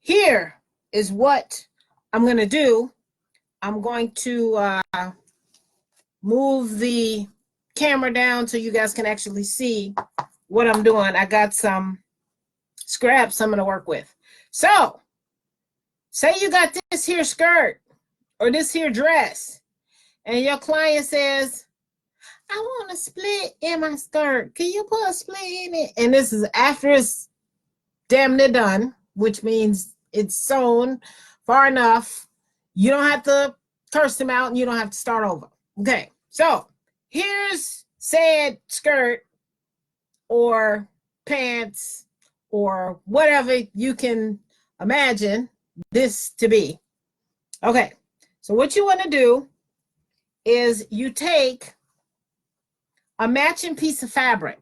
here is what I'm going to do. I'm going to move the camera down so you guys can actually see what I'm doing. I got some scraps I'm going to work with. So, say you got this here skirt or this here dress, and your client says, I want a split in my skirt. Can you put a split in it? And this is after it's damn near done, which means it's sewn far enough. You don't have to curse them out and you don't have to start over. Okay, so here's said skirt or pants or whatever you can imagine this to be. Okay, so what you want to do is you take a matching piece of fabric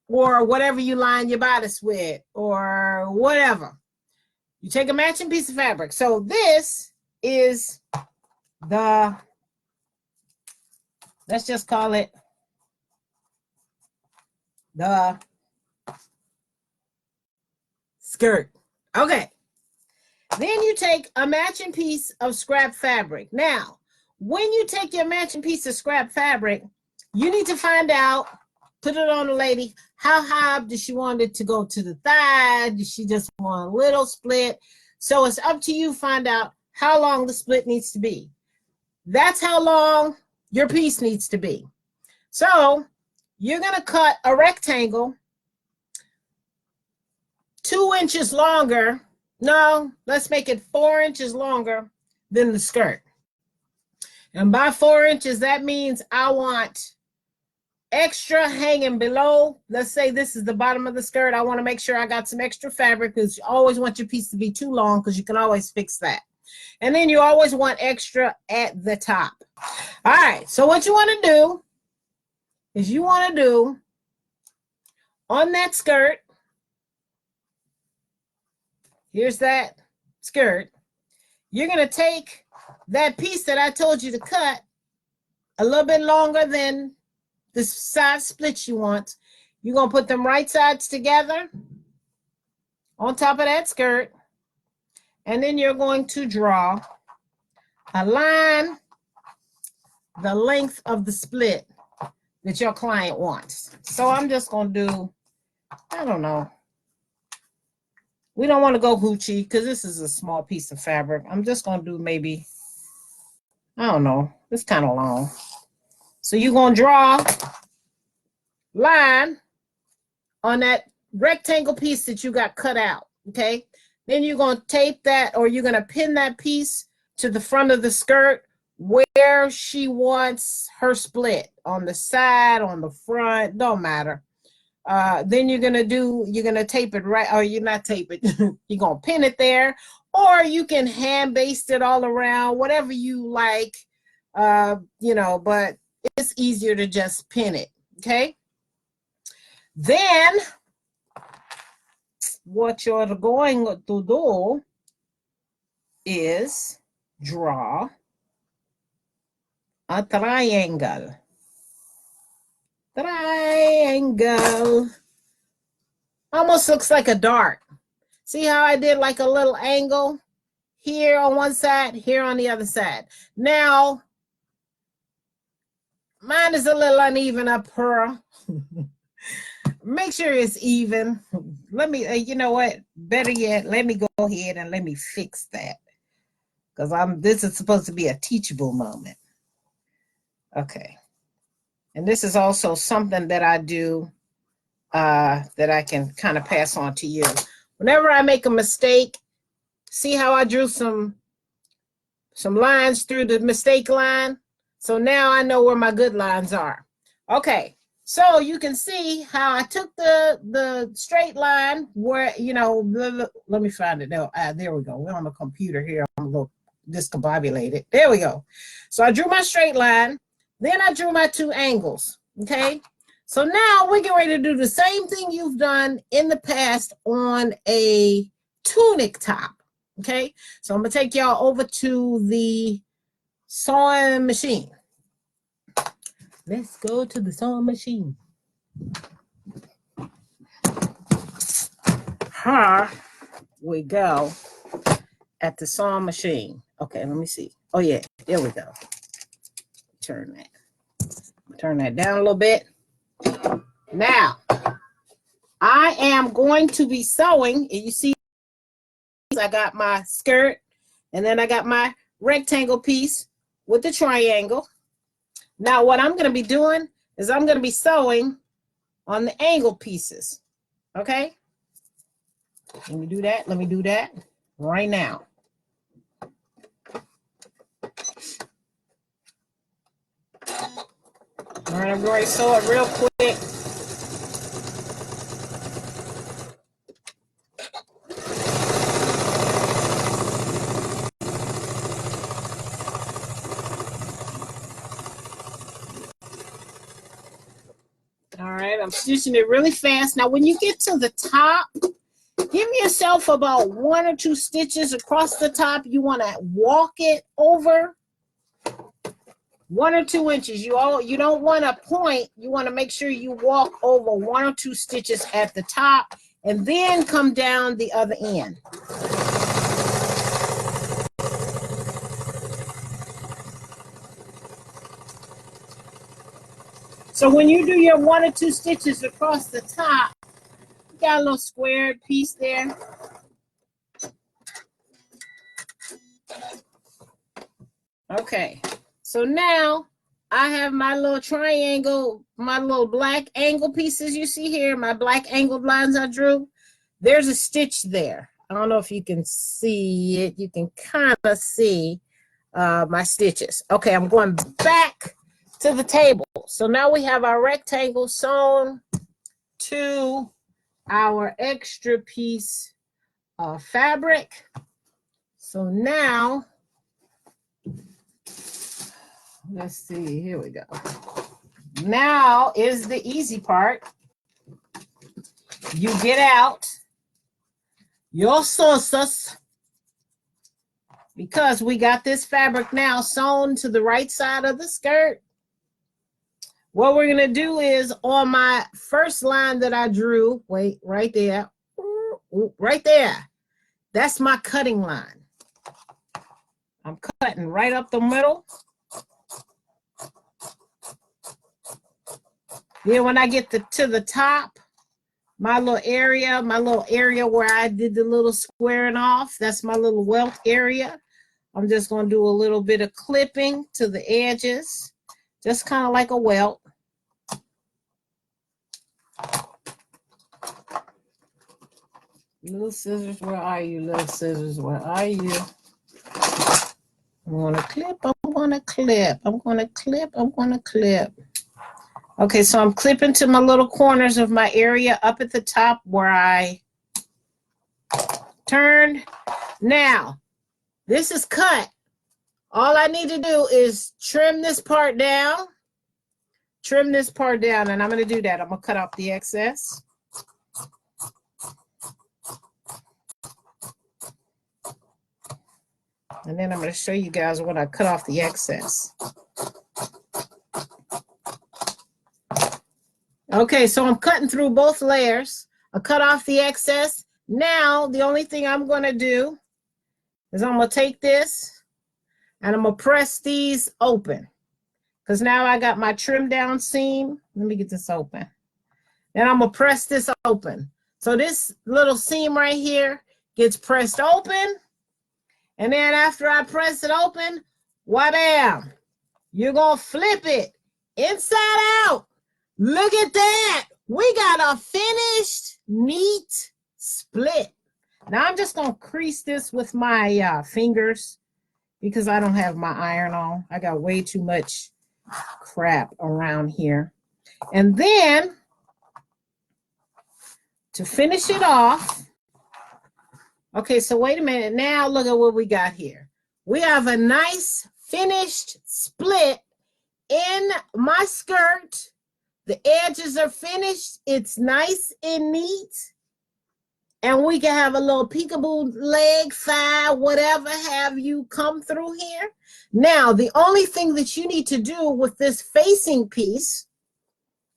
or whatever you line your bodice with or whatever. You take a matching piece of fabric. So this is the, let's just call it the skirt. Okay. Then you take a matching piece of scrap fabric. Now, when you take your matching piece of scrap fabric, you need to find out, put it on the lady, how high does she want it to go to the thigh? Does she just want a little split? So it's up to you, find out how long the split needs to be. That's how long your piece needs to be. So you're going to cut a rectangle 2 inches longer. No, let's make it 4 inches longer than the skirt. And by 4 inches, that means I want extra hanging below. Let's say this is the bottom of the skirt. I want to make sure I got some extra fabric because you always want your piece to be too long because you can always fix that. And then you always want extra at the top. All right, so what you want to do is you want to do on that skirt, here's that skirt, you're going to take that piece that I told you to cut a little bit longer than the side splits you want. You're going to put them right sides together on top of that skirt. And then you're going to draw a line the length of the split that your client wants. So I'm just going to do, I don't know. We don't want to go hoochie because this is a small piece of fabric. I'm just going to do maybe, I don't know. It's kind of long. So you're going to draw line on that rectangle piece that you got cut out, okay? Then you're going to tape that, or you're going to pin that piece to the front of the skirt where she wants her split, on the side, on the front, don't matter. Then you're going to tape it right, or you're not tape it, you're going to pin it there, or you can hand baste it all around, whatever you like, you know, but it's easier to just pin it, okay? Then what you're going to do is draw a triangle. Triangle. Almost looks like a dart. See how I did like a little angle here on one side, here on the other side. Now, mine is a little uneven up here. Make sure it's even. Let me, you know what? Better yet, let me go ahead and let me fix that. Because this is supposed to be a teachable moment. Okay. And this is also something that I do that I can kind of pass on to you. Whenever I make a mistake, see how I drew some lines through the mistake line? So now I know where my good lines are. Okay. So you can see how I took the straight line where, you know, let me find it. No, there we go. We're on the computer here. I'm a little discombobulated. There we go. So I drew my straight line. Then I drew my 2 angles. Okay. So now we're getting ready to do the same thing you've done in the past on a tunic top. Okay. So I'm going to take y'all over to the sewing machine. Let's go to the sewing machine. we go at the sewing machine. Okay, let me see. Oh yeah, there we go. Turn that down a little bit. Now, I am going to be sewing, and you see I got my skirt, and then I got my rectangle piece with the triangle. Now, what I'm going to be doing is I'm going to be sewing on the angle pieces. Okay? Let me do that. Let me do that right now. All right, I'm going to sew it real quick. All right, I'm stitching it really fast. Now, when you get to the top, give yourself about 1 or 2 stitches across the top. You want to walk it over 1 or 2 inches. You don't want to point. You want to make sure you walk over 1 or 2 stitches at the top and then come down the other end. So when you do your 1 or 2 stitches across the top, you got a little squared piece there. Okay, so now I have my little triangle, my little black angle pieces you see here, my black angled lines I drew. There's a stitch there. I don't know if you can see it. You can kind of see my stitches. Okay, I'm going back to the table. So now we have our rectangle sewn to our extra piece of fabric. So now, let's see, here we go. Now is the easy part. You get out your saucers, because we got this fabric now sewn to the right side of the skirt. What we're going to do is on my first line that I drew, wait, right there, right there, that's my cutting line. I'm cutting right up the middle. Then when I get to the top, my little area where I did the little squaring off, that's my little welt area. I'm just going to do a little bit of clipping to the edges, just kind of like a welt. Little scissors, where are you, little scissors? Where are you? I'm going to clip, I'm going to clip, I'm going to clip, I'm going to clip. Okay, so I'm clipping to my little corners of my area up at the top where I turned. Now, this is cut. All I need to do is trim this part down. Trim this part down, and I'm going to do that. I'm going to cut off the excess. And then I'm going to show you guys when I cut off the excess. Okay, so I'm cutting through both layers. I cut off the excess. Now, the only thing I'm going to do is I'm going to take this and I'm going to press these open. Because now I got my trim down seam. Let me get this open. And I'm going to press this open. So this little seam right here gets pressed open. And then after I press it open, wha-bam, you're going to flip it inside out. Look at that. We got a finished, neat split. Now I'm just going to crease this with my fingers because I don't have my iron on. I got way too much crap around here. And then to finish it off, okay, so wait a minute. Now look at what we got here. We have a nice finished split in my skirt. The edges are finished. It's nice and neat. And we can have a little peekaboo leg, thigh, whatever have you come through here. Now, the only thing that you need to do with this facing piece,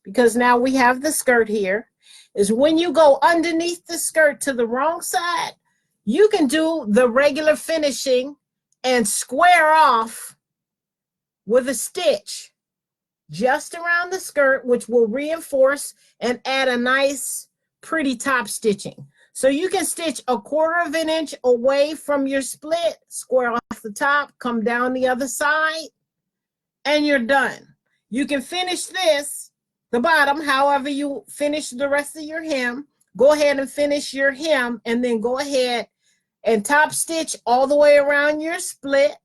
because now we have the skirt here, is when you go underneath the skirt to the wrong side, You can do the regular finishing and square off with a stitch just around the skirt, which will reinforce and add a nice pretty top stitching. So you can stitch 1/4 of an inch away from your split, square off the top, come down the other side, and you're done. You can finish this, the bottom, however you finish the rest of your hem. Go ahead and finish your hem, and then go ahead and top stitch all the way around your split.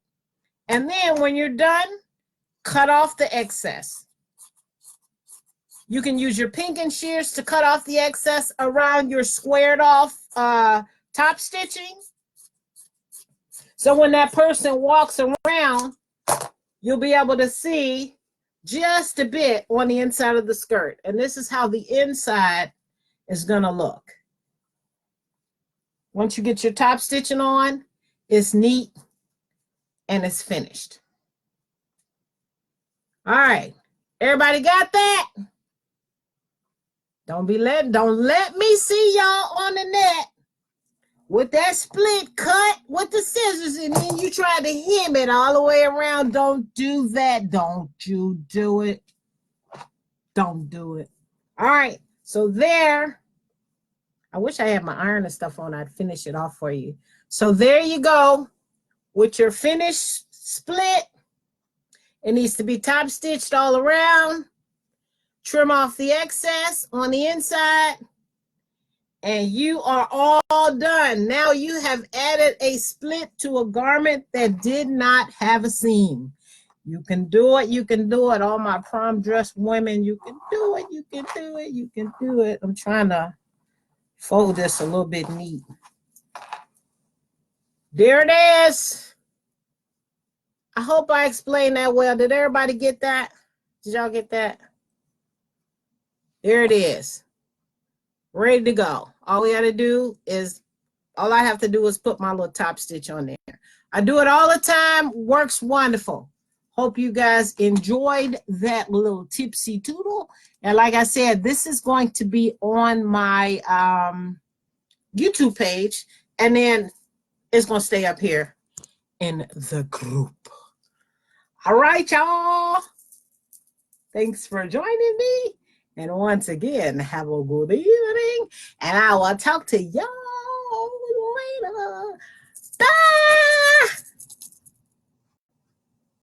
And then when you're done, cut off the excess. You can use your pinking shears to cut off the excess around your squared off top stitching. So when that person walks around, you'll be able to see just a bit on the inside of the skirt. And this is how the inside is gonna look. Once you get your top stitching on, it's neat and it's finished. All right, everybody got that? Don't let me see y'all on the net with that split cut with the scissors, and then you try to hem it all the way around. Don't do that. Don't you do it. Don't do it. All right, so there. I wish I had my iron and stuff on. I'd finish it off for you. So there you go with your finished split. It needs to be top stitched all around. Trim off the excess on the inside. And you are all done. Now you have added a split to a garment that did not have a seam. You can do it. You can do it. All my prom dress women, you can do it. You can do it. You can do it. I'm trying to fold this a little bit neat. There it is. I hope I explained that well. Did everybody get that? Did y'all get that? There it is. Ready to go. All I have to do is put my little top stitch on there. I do it all the time. Works wonderful. Hope you guys enjoyed that little tipsy toodle. And like I said, this is going to be on my YouTube page. And then it's going to stay up here in the group. All right, y'all. Thanks for joining me. And once again, have a good evening. And I will talk to y'all later. Bye.